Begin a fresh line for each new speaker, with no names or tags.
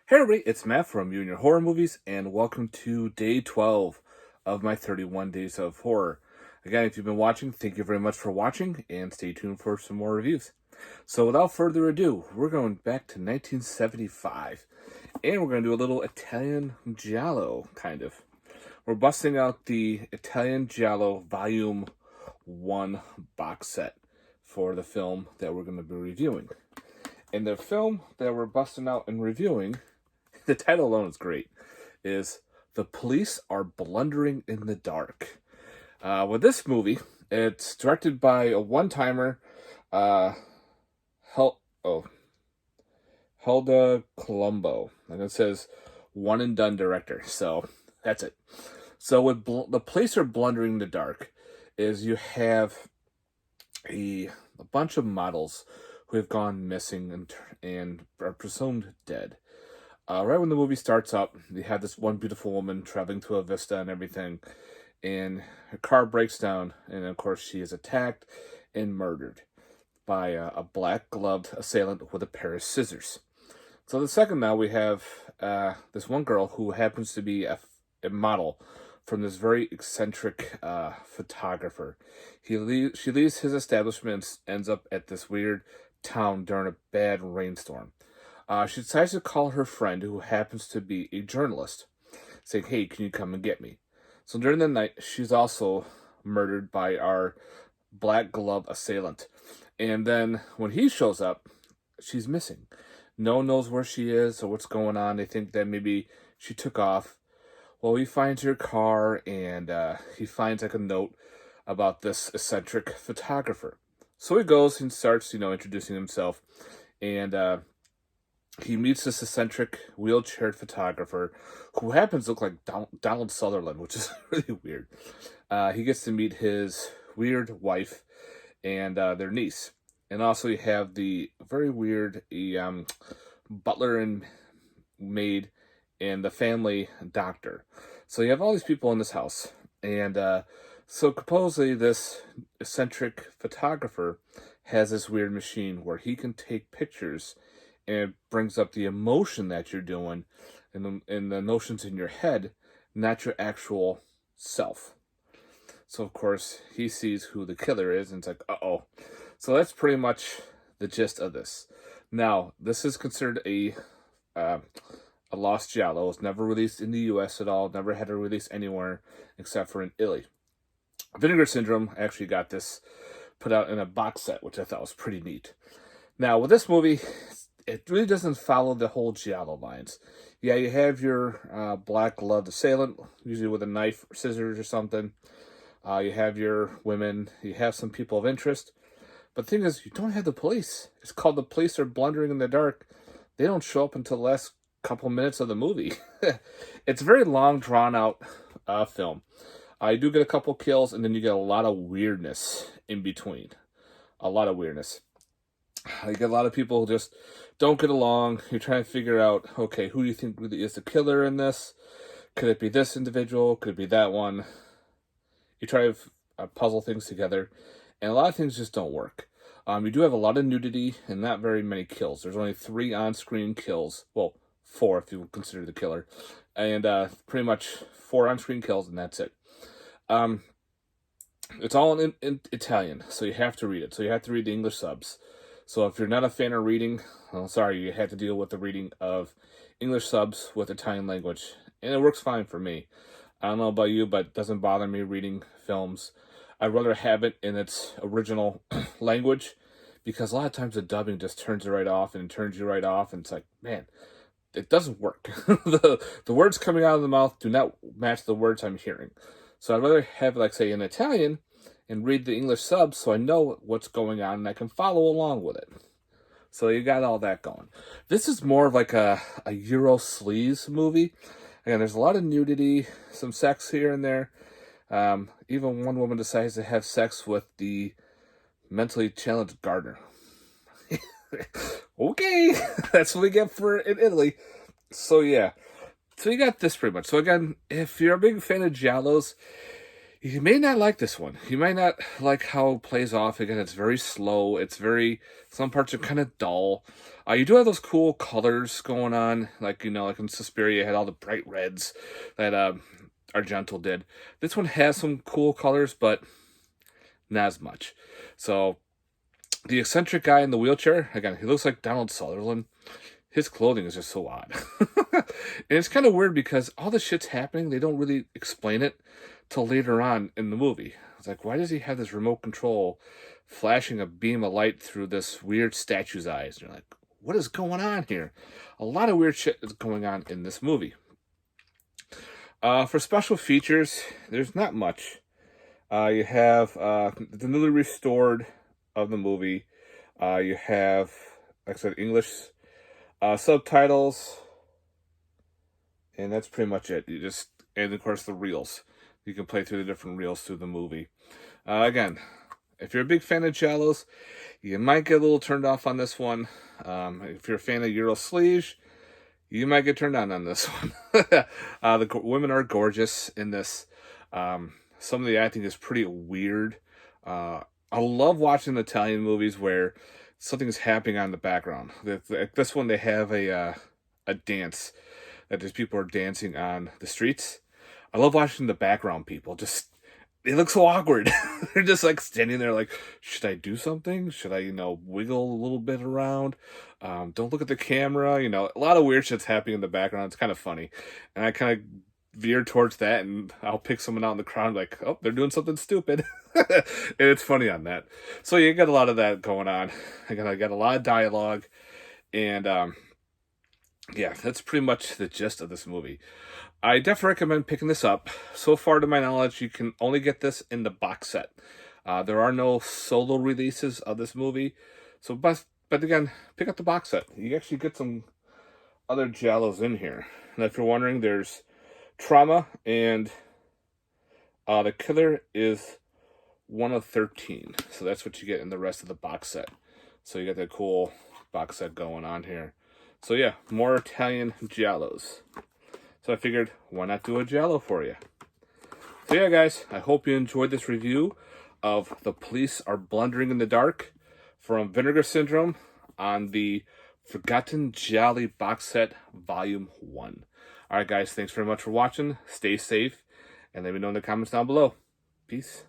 Hey everybody, it's Matt from You and Your Horror Movies, and welcome to day 12 of my 31 Days of Horror. Again, if you've been watching, thank you very much for watching, and stay tuned for some more reviews. So without further ado, we're going back to 1975, and we're going to do a little Italian Giallo, kind of. We're busting out the Italian Giallo Volume 1 box set for the film that we're going to be reviewing. And the film that we're busting out and reviewing, the title alone is great, is The Police Are Blundering in the Dark. With this movie, it's directed by a one-timer, Helda Colombo. And it says one-and-done director, so that's it. So with The Police Are Blundering in the Dark is you have a bunch of models who have gone missing and are presumed dead. Right when the movie starts up, you have this one beautiful woman traveling to a vista and everything, and her car breaks down, and of course she is attacked and murdered by a black-gloved assailant with a pair of scissors. So the second now we have this one girl who happens to be a model from this very eccentric photographer. She leaves his establishment and ends up at this weird town during a bad rainstorm. She decides to call her friend, who happens to be a journalist, saying, "Hey, can you come and get me?" So during the night, she's also murdered by our black glove assailant. And then when he shows up, she's missing. No one knows where she is or what's going on. They think that maybe she took off. Well, he finds her car, and he finds like a note about this eccentric photographer. So he goes and starts, introducing himself, and he meets this eccentric wheelchair photographer who happens to look like Donald Sutherland, which is really weird. He gets to meet his weird wife and their niece. And also you have the very weird butler and maid and the family doctor. So you have all these people in this house. And so supposedly this eccentric photographer has this weird machine where he can take pictures, and it brings up the emotion that you're doing and the emotions in your head, not your actual self. So, of course, he sees who the killer is, and it's like, uh-oh. So that's pretty much the gist of this. Now, this is considered a lost Giallo. It was never released in the U.S. at all, never had a release anywhere except for in Italy. Vinegar Syndrome actually got this put out in a box set, which I thought was pretty neat. Now, with this movie, it really doesn't follow the whole Giallo lines. Yeah, you have your black-gloved assailant, usually with a knife or scissors or something. You have your women. You have some people of interest. But the thing is, you don't have the police. It's called The Police Are Blundering in the Dark. They don't show up until the last couple minutes of the movie. It's a very long, drawn-out film. You do get a couple kills, and then you get a lot of weirdness in between. A lot of weirdness. You get a lot of people who just don't get along. You're trying to figure out, okay, who do you think really is the killer in this? Could it be this individual? Could it be that one? You try to puzzle things together, and a lot of things just don't work. You do have a lot of nudity and not very many kills. There's only 3 on-screen kills. Well, 4 if you consider the killer. And pretty much 4 on-screen kills, and that's it. It's all in Italian, so you have to read it. So you have to read the English subs. So if you're not a fan of reading, well, sorry, you have to deal with the reading of English subs with Italian language. And it works fine for me. I don't know about you, but it doesn't bother me reading films. I'd rather have it in its original language, because a lot of times the dubbing just turns it right off, and it turns you right off, and it's like, man, it doesn't work. The words coming out of the mouth do not match the words I'm hearing. So I'd rather have, like, say, in Italian, and read the English subs so I know what's going on and I can follow along with it. So you got all that going. This is more of like a Euro sleaze movie. Again, there's a lot of nudity, some sex here and there. Even one woman decides to have sex with the mentally challenged gardener. Okay, that's what we get for in Italy. So yeah. So you got this pretty much. So again, if you're a big fan of Giallos, You may not like this one. You might not like how it plays off. Again, it's very slow. Some parts are kind of dull. You do have those cool colors going on. Like, like in Suspiria, you had all the bright reds that Argento did. This one has some cool colors, but not as much. So, the eccentric guy in the wheelchair, again, he looks like Donald Sutherland. His clothing is just so odd. And it's kind of weird because all the shit's happening, they don't really explain it till later on in the movie. It's like, why does he have this remote control flashing a beam of light through this weird statue's eyes? And you're like, what is going on here? A lot of weird shit is going on in this movie. For special features, there's not much. You have the newly restored of the movie. You have, like I said, English subtitles, and that's pretty much it. And of course the reels. You can play through the different reels through the movie. Again, if you're a big fan of Giallos, you might get a little turned off on this one. If you're a fan of Euro Sleege, you might get turned on this one. The women are gorgeous in this. Some of the acting is pretty weird. I love watching Italian movies where something is happening on the background. This one, they have a dance that these people are dancing on the streets. I love watching the background people. They look so awkward. They're just like standing there like, should I do something? Should I, wiggle a little bit around? Don't look at the camera. A lot of weird shit's happening in the background. It's kind of funny. And I kind of veer towards that, and I'll pick someone out in the crowd like, oh, they're doing something stupid. And it's funny on that. So you got a lot of that going on. I got a lot of dialogue. And yeah, that's pretty much the gist of this movie. I definitely recommend picking this up. So far, to my knowledge, you can only get this in the box set. There are no solo releases of this movie. But again, pick up the box set. You actually get some other Giallos in here. And if you're wondering, there's Trauma, and the killer is one of 13. So that's what you get in the rest of the box set. So you got that cool box set going on here. So yeah, more Italian Giallos. So I figured, why not do a Giallo for you? So yeah, guys, I hope you enjoyed this review of The Police Are Blundering in the Dark from Vinegar Syndrome on the Forgotten Gialli box set, Volume 1. Alright, guys, thanks very much for watching. Stay safe, and let me know in the comments down below. Peace.